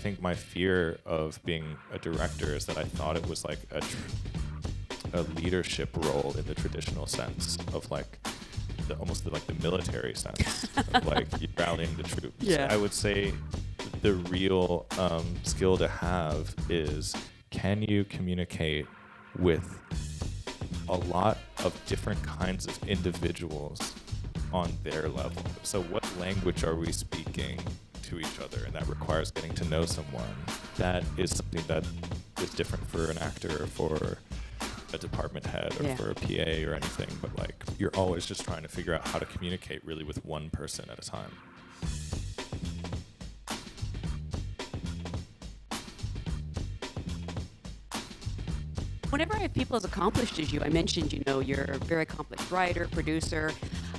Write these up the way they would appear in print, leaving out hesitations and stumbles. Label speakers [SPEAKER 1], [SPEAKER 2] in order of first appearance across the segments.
[SPEAKER 1] think my fear of being a director is that I thought it was like a leadership role in the traditional sense of like almost like the military sense of like you're rallying the troops.
[SPEAKER 2] Yeah.
[SPEAKER 1] I would say the real skill to have is, can you communicate with a lot of different kinds of individuals on their level? So what language are we speaking to each other? And that requires getting to know someone. That is something that is different for an actor or for a department head or for a PA or anything, but like you're always just trying to figure out how to communicate really with one person at a time.
[SPEAKER 2] Whenever I have people as accomplished as you, I mentioned, you're a very accomplished writer, producer.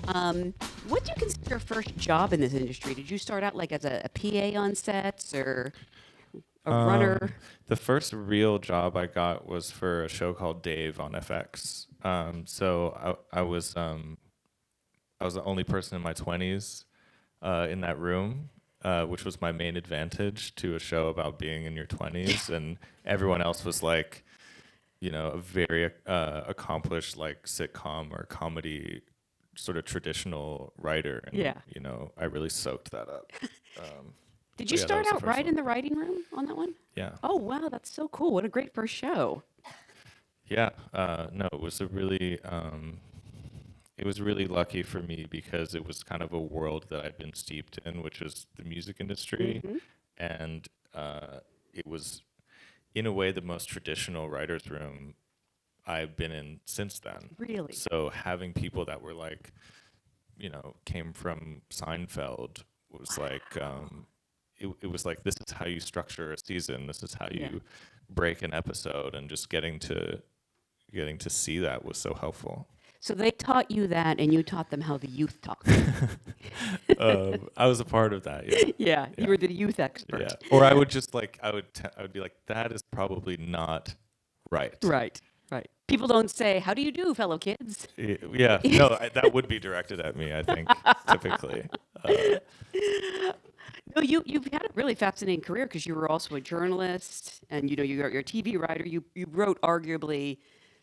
[SPEAKER 2] What do you consider your first job in this industry? Did you start out like as a PA on sets or a runner?
[SPEAKER 1] The first real job I got was for a show called Dave on FX. So I was the only person in my 20s in that room, which was my main advantage to a show about being in your 20s, and everyone else was like, a very accomplished like sitcom or comedy sort of traditional writer, and I really soaked that up.
[SPEAKER 2] Did you start out right in the writing room on that one?
[SPEAKER 1] Yeah.
[SPEAKER 2] Oh wow, that's so cool! What a great first show.
[SPEAKER 1] Yeah. No, it was really lucky for me because it was kind of a world that I'd been steeped in, which is the music industry, and it was, in a way, the most traditional writer's room I've been in since then.
[SPEAKER 2] Really?
[SPEAKER 1] So having people that were like, came from Seinfeld was like, it was like, this is how you structure a season. This is how you break an episode, and just getting to see that was so helpful.
[SPEAKER 2] So they taught you that, and you taught them how the youth talk.
[SPEAKER 1] I was a part of that. Yeah.
[SPEAKER 2] Yeah, you were the youth expert.
[SPEAKER 1] Yeah. Or I would just like, I would be like, that is probably not right.
[SPEAKER 2] Right. People don't say, "How do you do, fellow kids?"
[SPEAKER 1] Yeah. No, that would be directed at me, I think, typically.
[SPEAKER 2] No, you've had a really fascinating career because you were also a journalist, and you're a TV writer. You wrote arguably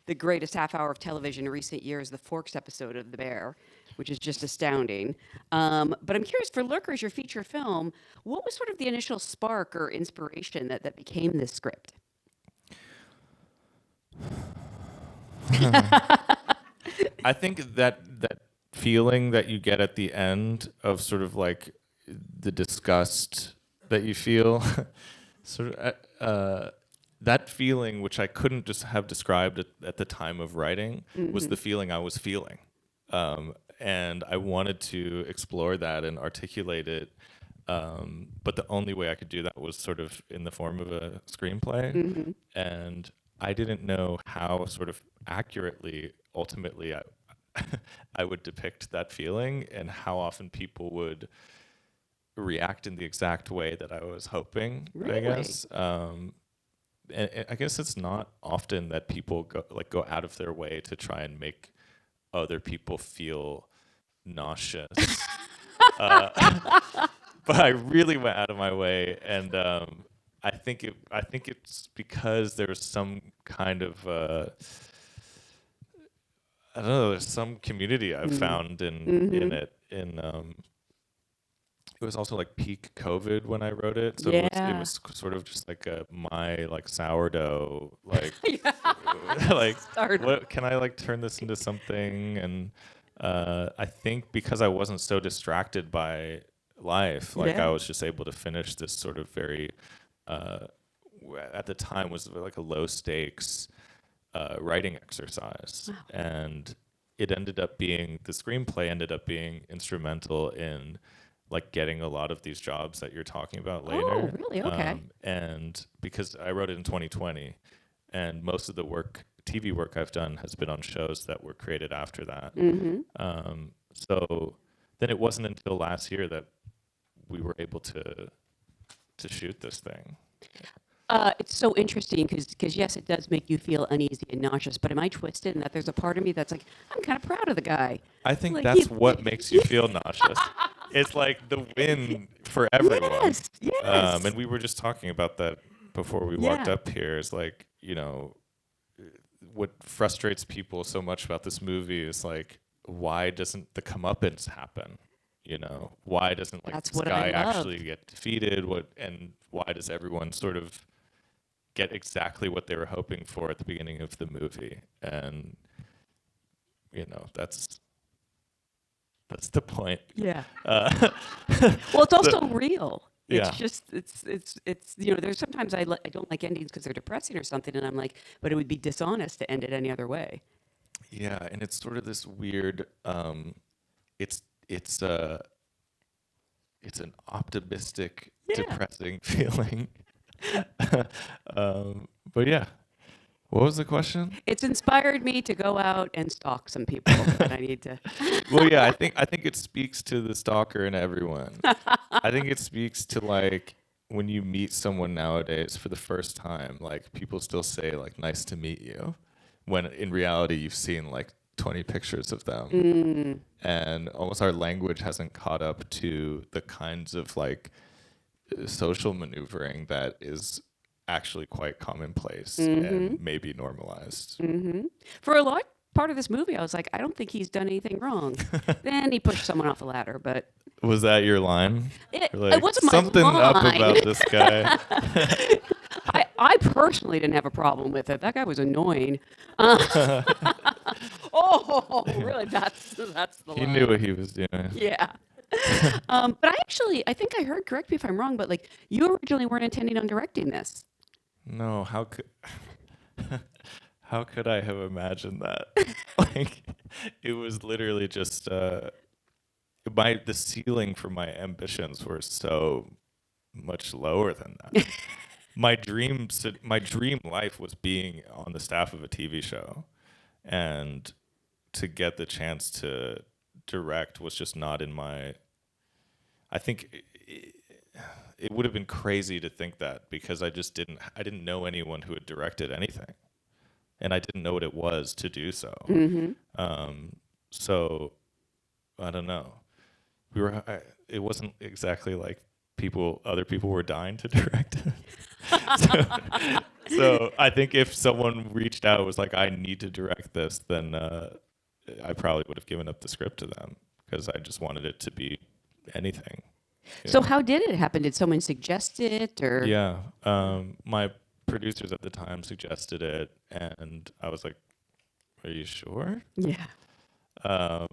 [SPEAKER 2] the greatest half hour of television in recent years, the Forks episode of The Bear, which is just astounding. But I'm curious, for Lurkers, your feature film, what was sort of the initial spark or inspiration that became this script?
[SPEAKER 1] I think that feeling that you get at the end of sort of like the disgust that you feel, sort of that feeling, which I couldn't just have described at the time of writing, was the feeling I was feeling. And I wanted to explore that and articulate it. But the only way I could do that was sort of in the form of a screenplay. And I didn't know how sort of accurately, ultimately, I would depict that feeling, and how often people would react in the exact way that I was hoping.
[SPEAKER 2] Really?
[SPEAKER 1] I guess. And I guess it's not often that people go out of their way to try and make other people feel nauseous. But I really went out of my way, and I think it's because there's some kind of I don't know. There's some community I've found in it. It was also like peak COVID when I wrote it, so it was sort of just like my like sourdough, like like what can I like turn this into something? And I think because I wasn't so distracted by life, like I was just able to finish this sort of very at the time was like a low stakes writing exercise.
[SPEAKER 2] Wow.
[SPEAKER 1] And it ended up being, the screenplay ended up being instrumental in like getting a lot of these jobs that you're talking about later.
[SPEAKER 2] Oh, really? Okay.
[SPEAKER 1] And because I wrote it in 2020, and most of the TV work I've done has been on shows that were created after that. So then it wasn't until last year that we were able to shoot this thing.
[SPEAKER 2] It's so interesting because yes, it does make you feel uneasy and nauseous. But am I twisted in that there's a part of me that's like, I'm kind of proud of the guy?
[SPEAKER 1] I think
[SPEAKER 2] Like,
[SPEAKER 1] that's what makes you feel nauseous. it's like the win for everyone.
[SPEAKER 2] Yes, yes.
[SPEAKER 1] And we were just talking about that before we walked
[SPEAKER 2] Yeah.
[SPEAKER 1] up here. Is like, what frustrates people so much about this movie is like, why doesn't the comeuppance happen? Why doesn't like
[SPEAKER 2] That's
[SPEAKER 1] this
[SPEAKER 2] what I
[SPEAKER 1] guy
[SPEAKER 2] love.
[SPEAKER 1] actually get defeated? And why does everyone sort of get exactly what they were hoping for at the beginning of the movie? And that's the point.
[SPEAKER 2] Yeah.
[SPEAKER 1] Uh,
[SPEAKER 2] Well, it's
[SPEAKER 1] so
[SPEAKER 2] also real. It's
[SPEAKER 1] yeah,
[SPEAKER 2] just it's there's sometimes I don't like endings because they're depressing or something, and I'm like, but it would be dishonest to end it any other way.
[SPEAKER 1] yeah, and it's sort of this weird. It's it's uh it's an optimistic,
[SPEAKER 2] Yeah.
[SPEAKER 1] depressing feeling. But yeah, what was the question?
[SPEAKER 2] It's inspired me to go out and stalk some people that I need to.
[SPEAKER 1] Well, yeah, I think it speaks to the stalker in everyone. I think it speaks to like when you meet someone nowadays for the first time, like people still say like nice to meet you, when in reality you've seen like 20 pictures of them.
[SPEAKER 2] Mm,
[SPEAKER 1] And almost our language hasn't caught up to the kinds of like social maneuvering that is actually quite commonplace
[SPEAKER 2] mm-hmm.
[SPEAKER 1] and maybe normalized.
[SPEAKER 2] Mm-hmm. For a lot part of this movie, I was like, I don't think he's done anything wrong. Then he pushed someone off a ladder, but
[SPEAKER 1] Was that your line? You're
[SPEAKER 2] it
[SPEAKER 1] like,
[SPEAKER 2] wasn't my
[SPEAKER 1] something up
[SPEAKER 2] line.
[SPEAKER 1] about this guy.
[SPEAKER 2] I personally didn't have a problem with it. That guy was annoying. Oh, really? That's the
[SPEAKER 1] He knew
[SPEAKER 2] line.
[SPEAKER 1] what he was doing.
[SPEAKER 2] Yeah. But I think I heard. Correct me if I'm wrong, but like you originally weren't intending on directing this.
[SPEAKER 1] No, how could I have imagined that? Like, it was literally just the ceiling for my ambitions were so much lower than that. My dream life was being on the staff of a TV show, and to get the chance to direct was just not in my. I think it would have been crazy to think that, because I didn't know anyone who had directed anything, and I didn't know what it was to do so.
[SPEAKER 2] Mm-hmm.
[SPEAKER 1] So I don't know. It wasn't exactly like other people were dying to direct it. so, so I think if someone reached out and was like, I need to direct this, then I probably would have given up the script to them, because I just wanted it to be anything.
[SPEAKER 2] So
[SPEAKER 1] Yeah.
[SPEAKER 2] how did it happen? Did someone suggest it or?
[SPEAKER 1] Yeah. My producers at the time suggested it, and I was like, are you sure?
[SPEAKER 2] Yeah.
[SPEAKER 1] I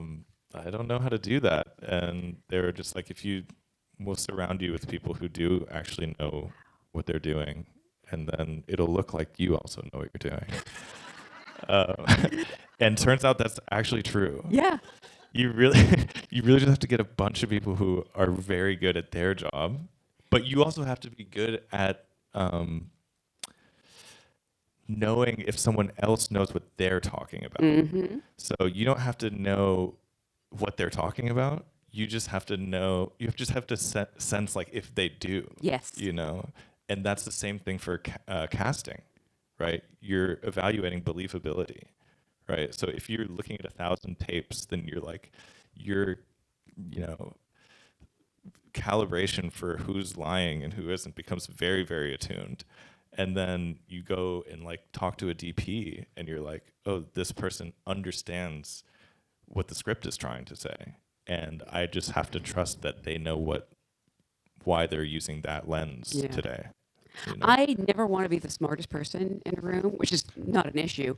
[SPEAKER 1] don't know how to do that. And they were just like, we'll surround you with people who do actually know what they're doing, and then it'll look like you also know what you're doing. And turns out that's actually true.
[SPEAKER 2] Yeah.
[SPEAKER 1] You really, you really just have to get a bunch of people who are very good at their job, but you also have to be good at knowing if someone else knows what they're talking about.
[SPEAKER 2] Mm-hmm.
[SPEAKER 1] So you don't have to know what they're talking about. You just have to know. You just have to sense like if they do.
[SPEAKER 2] Yes.
[SPEAKER 1] And that's the same thing for casting, right? You're evaluating believability, right? So if you're looking at 1,000 tapes, then your you know calibration for who's lying and who isn't becomes very, very attuned. And then you go and like talk to a DP, and you're like, oh, this person understands what the script is trying to say, and I just have to trust that they know why they're using that lens
[SPEAKER 2] Yeah.
[SPEAKER 1] today.
[SPEAKER 2] I never want to be the smartest person in a room, which is not an issue.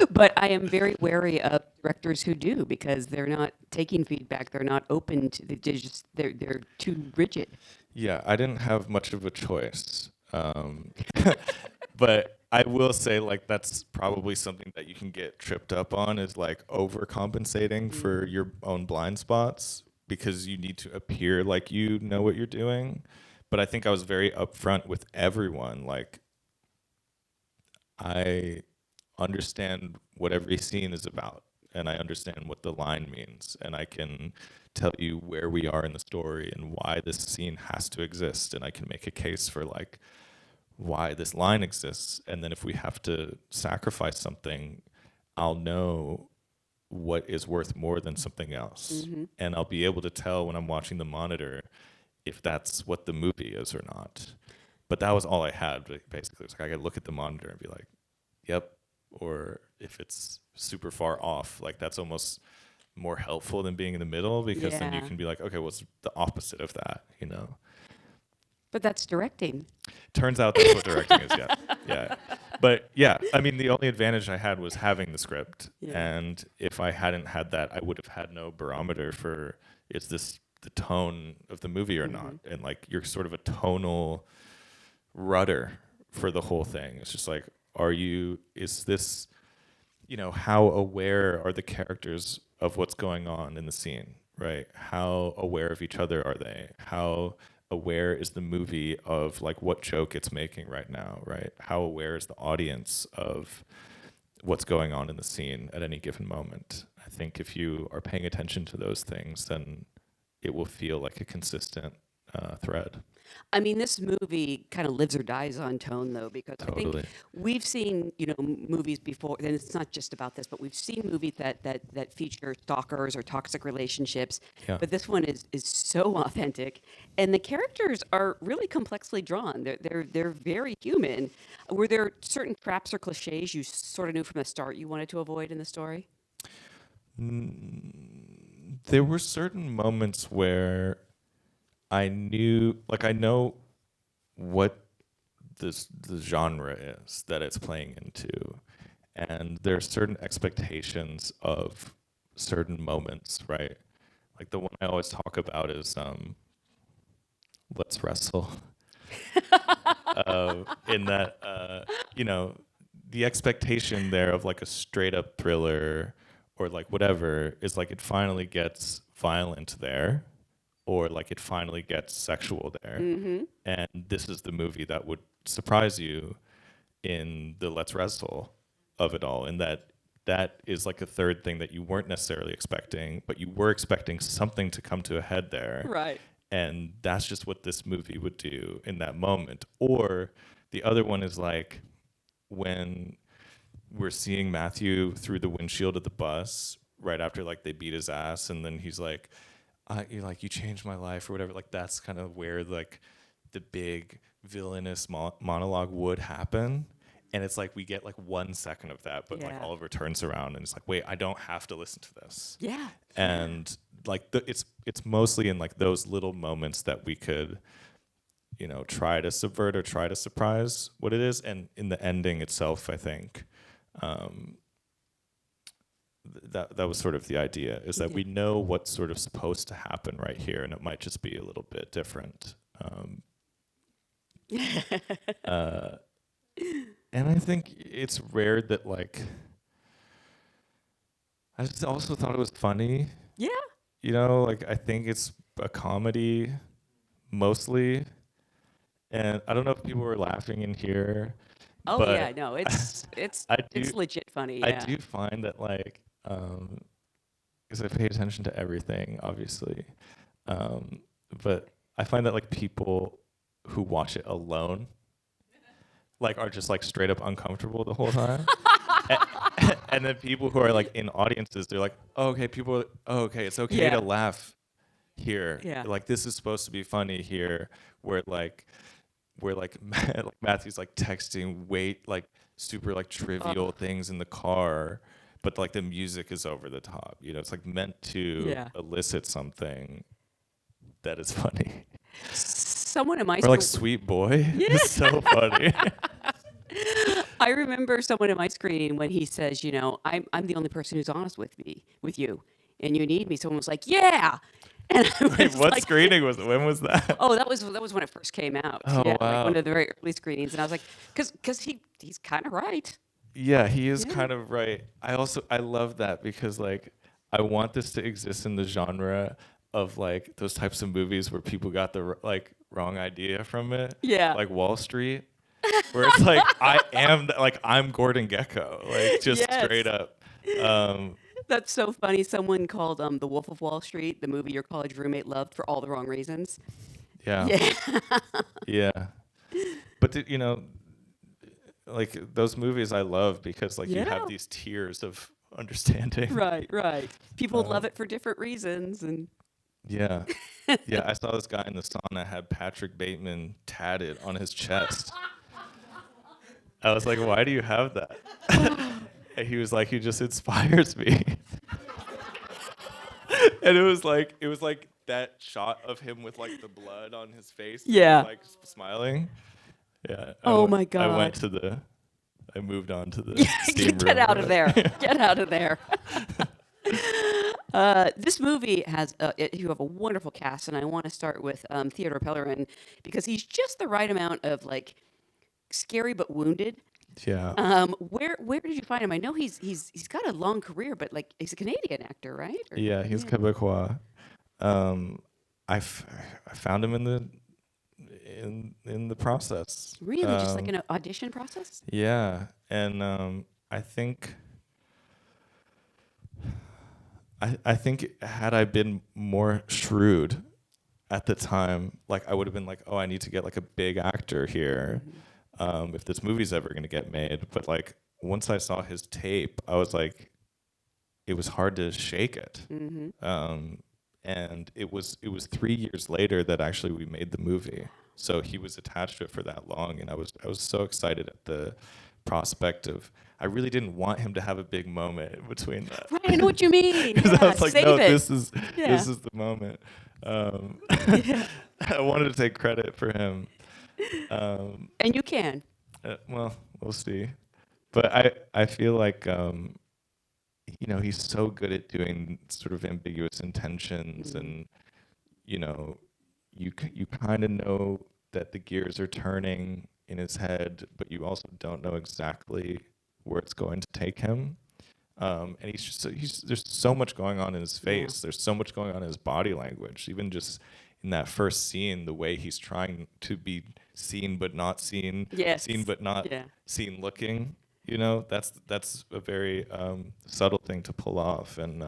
[SPEAKER 2] But I am very wary of directors who do, because they're not taking feedback. They're not open to they're too rigid.
[SPEAKER 1] Yeah, I didn't have much of a choice. But I will say, like, that's probably something that you can get tripped up on, is like overcompensating for your own blind spots, because you need to appear like you know what you're doing. But I think I was very upfront with everyone. Like, I understand what every scene is about, and I understand what the line means, and I can tell you where we are in the story and why this scene has to exist, and I can make a case for like why this line exists. And then if we have to sacrifice something, I'll know what is worth more than something else. And I'll be able to tell when I'm watching the monitor if that's what the movie is or not. But that was all I had, basically. It's like I could look at the monitor and be like, yep. Or if it's super far off, like that's almost more helpful than being in the middle, because then you
[SPEAKER 2] Yeah.
[SPEAKER 1] can be like, okay, what's the opposite of that, you know?
[SPEAKER 2] But that's directing.
[SPEAKER 1] Turns out that's what directing is, yeah. Yeah. But yeah, I mean, the only advantage I had was having the script.
[SPEAKER 2] Yeah.
[SPEAKER 1] And if I hadn't had that, I would have had no barometer for, is this the tone of the movie or not? And like, you're sort of a tonal rudder for the whole thing. It's just like, is this, how aware are the characters of what's going on in the scene, right? How aware of each other are they? How aware is the movie of like what joke it's making right now, right? How aware is the audience of what's going on in the scene at any given moment? I think if you are paying attention to those things, then it will feel like a consistent thread.
[SPEAKER 2] I mean, this movie kind of lives or dies on tone, though, because I think
[SPEAKER 1] Totally.
[SPEAKER 2] we've seen, movies before, and it's not just about this, but we've seen movies that feature stalkers or toxic relationships.
[SPEAKER 1] Yeah.
[SPEAKER 2] But this one is so authentic, and the characters are really complexly drawn. They're very human. Were there certain traps or cliches you sort of knew from the start you wanted to avoid in the story?
[SPEAKER 1] There were certain moments where I know what the genre is that it's playing into, and there are certain expectations of certain moments, right? Like the one I always talk about is "Let's Wrestle," in that the expectation there of like a straight up thriller or like whatever is like it finally gets violent there, or like it finally gets sexual there. And this is the movie that would surprise you in the Let's Wrestle of it all. And that is like a third thing that you weren't necessarily expecting, but you were expecting something to come to a head there.
[SPEAKER 2] Right.
[SPEAKER 1] And that's just what this movie would do in that moment. Or the other one is like when we're seeing Matthew through the windshield of the bus right after like they beat his ass, and then he's like, you changed my life or whatever. Like that's kind of where like the big villainous monologue would happen. And it's like we get like 1 second of that, but like
[SPEAKER 2] Yeah.
[SPEAKER 1] Oliver turns around and it's like, wait, I don't have to listen to this.
[SPEAKER 2] Yeah.
[SPEAKER 1] And like it's mostly in like those little moments that we could try to subvert or try to surprise what it is. And in the ending itself, I think that was sort of the idea, is that we know what's sort of supposed to happen right here, and it might just be a little bit different. And I think it's rare that like I just also thought it was funny.
[SPEAKER 2] Yeah.
[SPEAKER 1] Like I think it's a comedy mostly, and I don't know if people were laughing in here.
[SPEAKER 2] Oh
[SPEAKER 1] but
[SPEAKER 2] yeah, no, it's it's legit funny.
[SPEAKER 1] I
[SPEAKER 2] Yeah.
[SPEAKER 1] do find that like because I pay attention to everything, obviously, but I find that like people who watch it alone like are just like straight up uncomfortable the whole time. And then people who are like in audiences, they're like, oh, okay, it's okay
[SPEAKER 2] Yeah.
[SPEAKER 1] to laugh here.
[SPEAKER 2] Yeah.
[SPEAKER 1] Like this is supposed to be funny here, where Matthew's like texting like super like trivial things in the car, but like the music is over the top. It's like meant to
[SPEAKER 2] Yeah.
[SPEAKER 1] elicit something that is funny.
[SPEAKER 2] Someone in my
[SPEAKER 1] Or like
[SPEAKER 2] school,
[SPEAKER 1] Sweet Boy. It's so funny.
[SPEAKER 2] I remember someone in my screening when he says, I'm the only person who's honest with you, and you need me. Someone was like, yeah, and I
[SPEAKER 1] Wait,
[SPEAKER 2] was
[SPEAKER 1] what
[SPEAKER 2] like,
[SPEAKER 1] screening was it? When was that?
[SPEAKER 2] oh, that was when it first came out.
[SPEAKER 1] Oh,
[SPEAKER 2] Yeah, like
[SPEAKER 1] wow.
[SPEAKER 2] one of the very early screenings, and I was like, because he's kind of right.
[SPEAKER 1] Yeah, he is
[SPEAKER 2] Yeah.
[SPEAKER 1] kind of right. I love that because like I want this to exist in the genre of like those types of movies where people got the like wrong idea from it.
[SPEAKER 2] Yeah.
[SPEAKER 1] Like Wall Street, where it's like I'm Gordon Gekko, like just
[SPEAKER 2] Yes.
[SPEAKER 1] straight up.
[SPEAKER 2] That's so funny. Someone called The Wolf of Wall Street the movie your college roommate loved for all the wrong reasons.
[SPEAKER 1] Yeah.
[SPEAKER 2] Yeah.
[SPEAKER 1] Yeah. But like those movies I love because like you
[SPEAKER 2] Yeah.
[SPEAKER 1] have these tiers of understanding.
[SPEAKER 2] Right. People love it for different reasons, and
[SPEAKER 1] Yeah. Yeah, I saw this guy in the sauna had Patrick Bateman tatted on his chest. I was like, why do you have that? And he was like, he just inspires me. And it was like that shot of him with like the blood on his face. And
[SPEAKER 2] Yeah.
[SPEAKER 1] like smiling. Yeah.
[SPEAKER 2] Oh my
[SPEAKER 1] I went
[SPEAKER 2] God.
[SPEAKER 1] to I moved on to the steam room.
[SPEAKER 2] Get out of there. Get out of there. This movie has you have a wonderful cast, and I want to start with Theodore Pellerin because he's just the right amount of like scary but wounded.
[SPEAKER 1] Yeah.
[SPEAKER 2] Where did you find him? I know he's got a long career, but like he's a Canadian actor, right? Or-
[SPEAKER 1] Yeah, he's Quebecois. I found him in the process.
[SPEAKER 2] Really, just like an audition process.
[SPEAKER 1] Yeah, and I think I think had I been more shrewd at the time, like I would have been like, oh, I need to get like a big actor here, if this movie's ever gonna get made. But like once I saw his tape, I was like, it was hard to shake it. And it was 3 years later that actually we made the movie. So he was attached to it for that long, and I was so excited at the prospect of. I really didn't want him to have a big moment in between that.
[SPEAKER 2] Right, I know what you mean.
[SPEAKER 1] Because
[SPEAKER 2] Yeah,
[SPEAKER 1] I was like,
[SPEAKER 2] save
[SPEAKER 1] no,
[SPEAKER 2] it.
[SPEAKER 1] this is
[SPEAKER 2] Yeah.
[SPEAKER 1] the moment. I wanted to take credit for him.
[SPEAKER 2] And you can.
[SPEAKER 1] Well, we'll see. But I feel like he's so good at doing sort of ambiguous intentions, and you kind of know that the gears are turning in his head, but you also don't know exactly where it's going to take him. And there's so much going on in his face. There's so much going on in his body language. Even just in that first scene, the way he's trying to be seen but not seen,
[SPEAKER 2] Yes.
[SPEAKER 1] seen but not
[SPEAKER 2] Yeah.
[SPEAKER 1] seen looking. That's a very subtle thing to pull off. And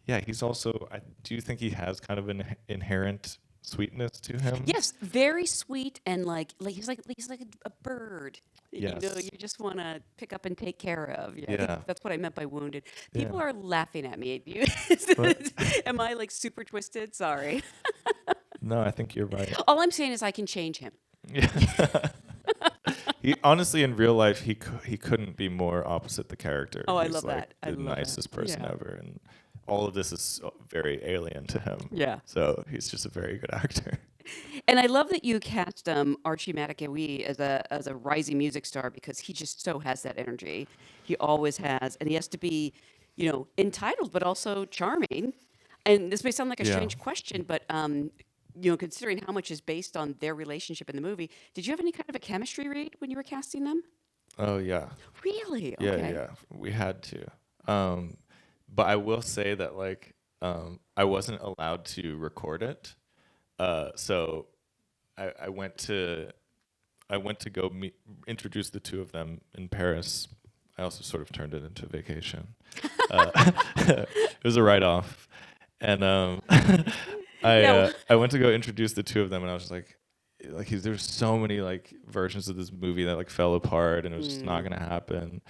[SPEAKER 1] yeah, he's also. I do think he has kind of an inherent sweetness to him.
[SPEAKER 2] Yes, very sweet and like he's like a bird.
[SPEAKER 1] Yes.
[SPEAKER 2] You just want to pick up and take care of. Yeah, I
[SPEAKER 1] Yeah.
[SPEAKER 2] think that's what I meant by wounded.
[SPEAKER 1] Yeah.
[SPEAKER 2] People are laughing at me.
[SPEAKER 1] What?
[SPEAKER 2] Am I like super twisted? Sorry.
[SPEAKER 1] No, I think you're right.
[SPEAKER 2] All I'm saying is I can change him.
[SPEAKER 1] Yeah. He honestly, in real life, he couldn't be more opposite the character.
[SPEAKER 2] Oh, I
[SPEAKER 1] He's
[SPEAKER 2] love
[SPEAKER 1] like
[SPEAKER 2] that. I
[SPEAKER 1] the
[SPEAKER 2] love that.
[SPEAKER 1] nicest person
[SPEAKER 2] Yeah.
[SPEAKER 1] ever, and all of this is so very alien to him.
[SPEAKER 2] Yeah.
[SPEAKER 1] So he's just a very good actor.
[SPEAKER 2] And I love that you cast Archie Matakewi as a rising music star because he just so has that energy. He always has, and he has to be, entitled but also charming. And this may sound like a
[SPEAKER 1] Yeah.
[SPEAKER 2] strange question, but considering how much is based on their relationship in the movie, did you have any kind of a chemistry read when you were casting them?
[SPEAKER 1] Oh yeah.
[SPEAKER 2] Really?
[SPEAKER 1] Yeah,
[SPEAKER 2] Okay.
[SPEAKER 1] yeah, we had to. But I will say that like I wasn't allowed to record it, so I went to go introduce the two of them in Paris. I also sort of turned it into a vacation. It was a write-off, and
[SPEAKER 2] Yeah.
[SPEAKER 1] I went to go introduce the two of them, and I was just like there's so many like versions of this movie that like fell apart, and it was just not gonna happen.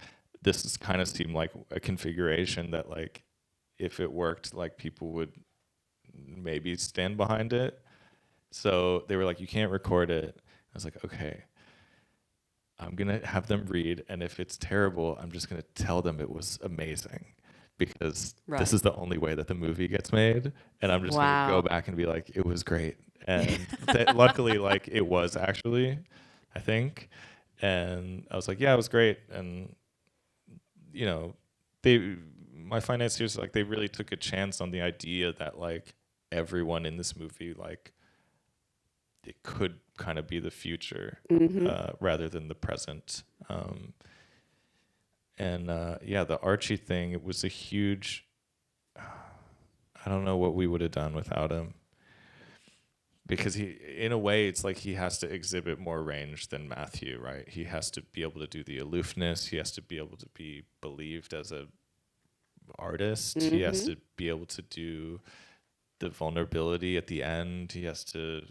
[SPEAKER 1] This kind of seemed like a configuration that like if it worked, like people would maybe stand behind it. So they were like, you can't record it. I was like, okay, I'm gonna have them read, and if it's terrible, I'm just gonna tell them it was amazing, because
[SPEAKER 2] Right.
[SPEAKER 1] this is the only way that the movie gets made, and I'm just
[SPEAKER 2] Wow.
[SPEAKER 1] gonna go back and be like, it was great, and luckily, like it was actually, I think, and I was like, yeah, it was great, and my financiers, like they really took a chance on the idea that like everyone in this movie, like it could kind of be the future rather than the present. Yeah, the Archie thing, it was a huge, I don't know what we would have done without him, because he, in a way, it's like he has to exhibit more range than Matthew, right? He has to be able to do the aloofness. He has to be able to be believed as a artist. He has to be able to do the vulnerability at the end. He has to.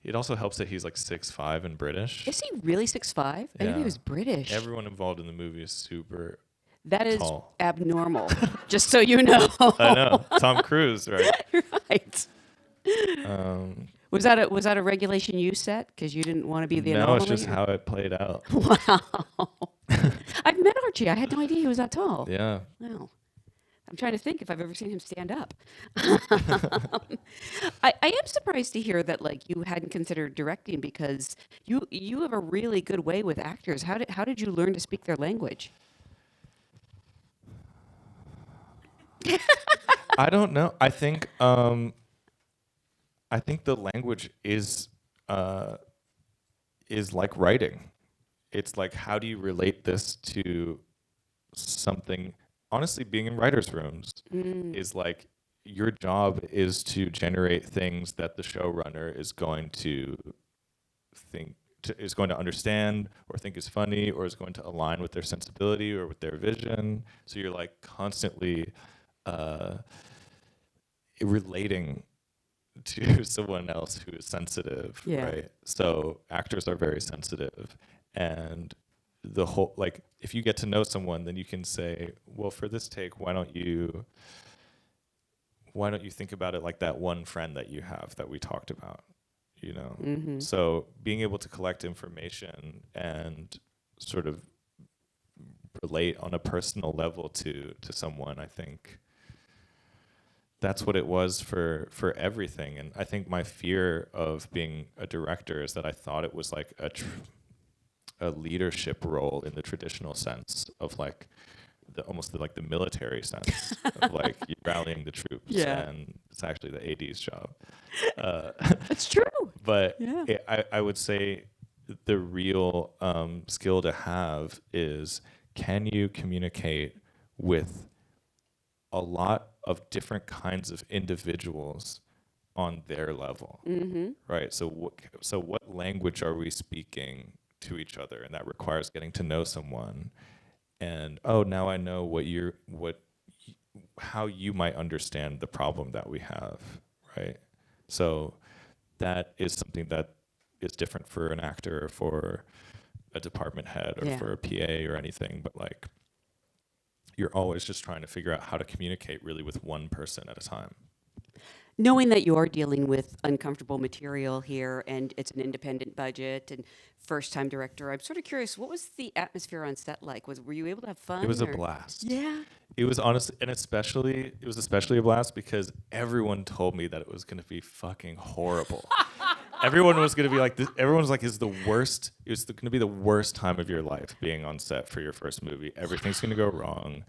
[SPEAKER 1] It also helps that he's like 6'5" and British.
[SPEAKER 2] Is he really 6'5"? I think
[SPEAKER 1] Yeah.
[SPEAKER 2] he was British.
[SPEAKER 1] Everyone involved in the movie is super
[SPEAKER 2] That is
[SPEAKER 1] tall.
[SPEAKER 2] abnormal, just so you know.
[SPEAKER 1] I know. Tom Cruise, right?
[SPEAKER 2] Right.
[SPEAKER 1] Um,
[SPEAKER 2] Was that a regulation you set because you didn't want to be the
[SPEAKER 1] no, it's
[SPEAKER 2] anomaly?
[SPEAKER 1] just how it played out.
[SPEAKER 2] Wow. I've met Archie. I had no idea he was that tall.
[SPEAKER 1] Yeah.
[SPEAKER 2] Wow. I'm trying to think if I've ever seen him stand up. I am surprised to hear that like you hadn't considered directing because you have a really good way with actors. How did you learn to speak their language?
[SPEAKER 1] I don't know. I think the language is like writing. It's like, how do you relate this to something? Honestly, being in writers' rooms is like, your job is to generate things that the showrunner is going to is going to understand or think is funny or is going to align with their sensibility or with their vision. So you're like constantly uh, relating to someone else who is sensitive,
[SPEAKER 2] Yeah.
[SPEAKER 1] right? So actors are very sensitive, and the whole, like, if you get to know someone, then you can say, well, for this take, why don't you think about it like that one friend that you have that we talked about, you know?
[SPEAKER 2] Mm-hmm.
[SPEAKER 1] So being able to collect information and sort of relate on a personal level to someone, I think that's what it was for everything. And I think my fear of being a director is that I thought it was like a leadership role in the traditional sense of like almost like the military sense of like you rallying the troops.
[SPEAKER 2] Yeah.
[SPEAKER 1] And it's actually the AD's job.
[SPEAKER 2] That's true.
[SPEAKER 1] But
[SPEAKER 2] Yeah.
[SPEAKER 1] I would say the real skill to have is, can you communicate with a lot of different kinds of individuals on their level, right? So what language are we speaking to each other? And that requires getting to know someone. And now I know how you might understand the problem that we have, right? So that is something that is different for an actor or for a department head or
[SPEAKER 2] Yeah.
[SPEAKER 1] for a PA or anything, but like, you're always just trying to figure out how to communicate really with one person at a time.
[SPEAKER 2] Knowing that you are dealing with uncomfortable material here and it's an independent budget and first time director, I'm sort of curious, what was the atmosphere on set like? Were you able to have fun?
[SPEAKER 1] It was a
[SPEAKER 2] or-
[SPEAKER 1] blast.
[SPEAKER 2] Yeah.
[SPEAKER 1] It was honestly, and it was especially a blast because everyone told me that it was going to be fucking horrible. Everyone was going to be like, everyone was like, it's the worst. It was going to be the worst time of your life being on set for your first movie. Everything's going to go wrong.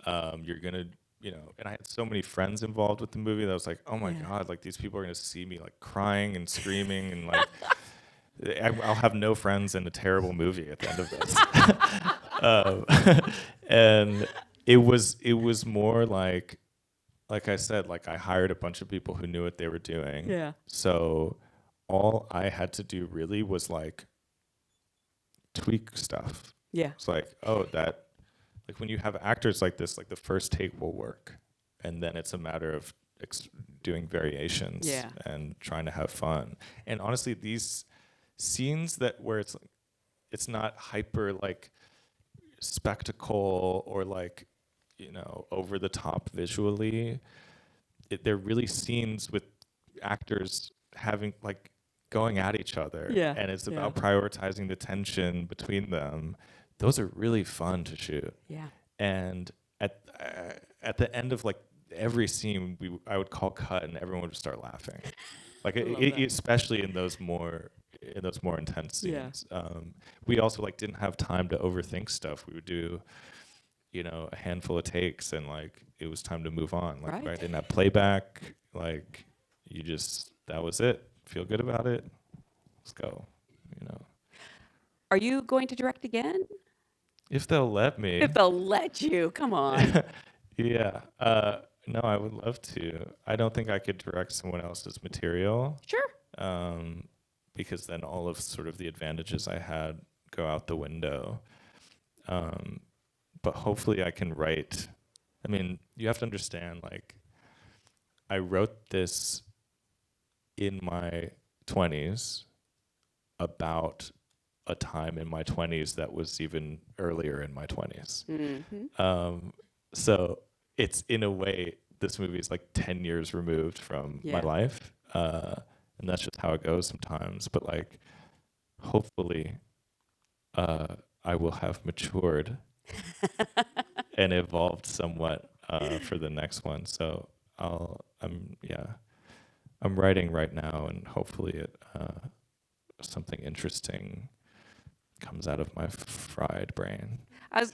[SPEAKER 1] You're going to, and I had so many friends involved with the movie that I was like, oh my God, like these people are going to see me like crying and screaming and like, I'll have no friends in a terrible movie at the end of this. And it was more like I said, like I hired a bunch of people who knew what they were doing.
[SPEAKER 2] Yeah.
[SPEAKER 1] So all I had to do really was like tweak stuff.
[SPEAKER 2] Yeah.
[SPEAKER 1] It's like, like when you have actors like this, like the first take will work. And then it's a matter of doing variations and trying to have fun. And honestly, these scenes where it's not hyper like spectacle or like, over the top visually, they're really scenes with actors having like going at each other.
[SPEAKER 2] Yeah,
[SPEAKER 1] And it's
[SPEAKER 2] yeah.
[SPEAKER 1] about prioritizing the tension between them. Those are really fun to shoot.
[SPEAKER 2] Yeah.
[SPEAKER 1] And at the end of like every scene, I would call cut and everyone would start laughing. Like especially in those more intense scenes.
[SPEAKER 2] Yeah.
[SPEAKER 1] We also like didn't have time to overthink stuff. We would do a handful of takes and like it was time to move on. Like
[SPEAKER 2] Right.
[SPEAKER 1] I didn't have playback. Like that was it. Feel good about it. Let's go.
[SPEAKER 2] Are you going to direct again?
[SPEAKER 1] If they'll let me.
[SPEAKER 2] If they'll let you, come on.
[SPEAKER 1] Yeah. No, I would love to. I don't think I could direct someone else's material.
[SPEAKER 2] Sure.
[SPEAKER 1] Because then all of sort of the advantages I had go out the window. But hopefully I can write. I mean, you have to understand, like, I wrote this in my 20s about a time in my 20s that was even earlier in my 20s. So it's, in a way, this movie is like 10 years removed from my life. And that's just how it goes sometimes. But like, hopefully, I will have matured and evolved somewhat for the next one. So I'm writing right now, and hopefully something interesting comes out of my fried brain.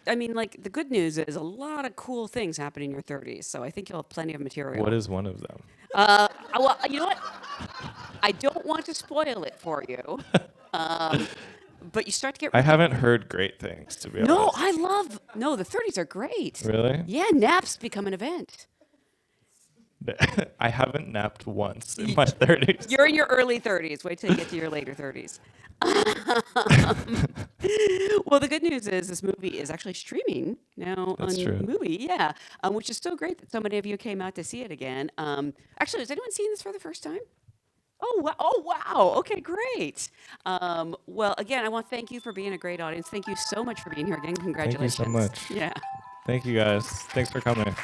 [SPEAKER 2] I mean, like, the good news is a lot of cool things happen in your 30s, so I think you'll have plenty of material.
[SPEAKER 1] What is one of them?
[SPEAKER 2] Well, you know what? I don't want to spoil it for you, but you start to get.
[SPEAKER 1] I haven't heard great things, to be
[SPEAKER 2] No,
[SPEAKER 1] honest.
[SPEAKER 2] No, the 30s are great.
[SPEAKER 1] Really?
[SPEAKER 2] Yeah, naps become an event.
[SPEAKER 1] I haven't napped once in my 30s.
[SPEAKER 2] You're in your early 30s. Wait till you get to your later 30s. Well, the good news is this movie is actually streaming now
[SPEAKER 1] That's
[SPEAKER 2] on
[SPEAKER 1] true.
[SPEAKER 2] Movie, which is so great that so many of you came out to see it again. Actually, has anyone seen this for the first time? Oh, wow. Oh, wow. Okay, great. Well, again, I want to thank you for being a great audience. Thank you so much for being here again.
[SPEAKER 1] Thank you
[SPEAKER 2] Congratulations.
[SPEAKER 1] so much.
[SPEAKER 2] Yeah.
[SPEAKER 1] Thank you, guys. Thanks for coming.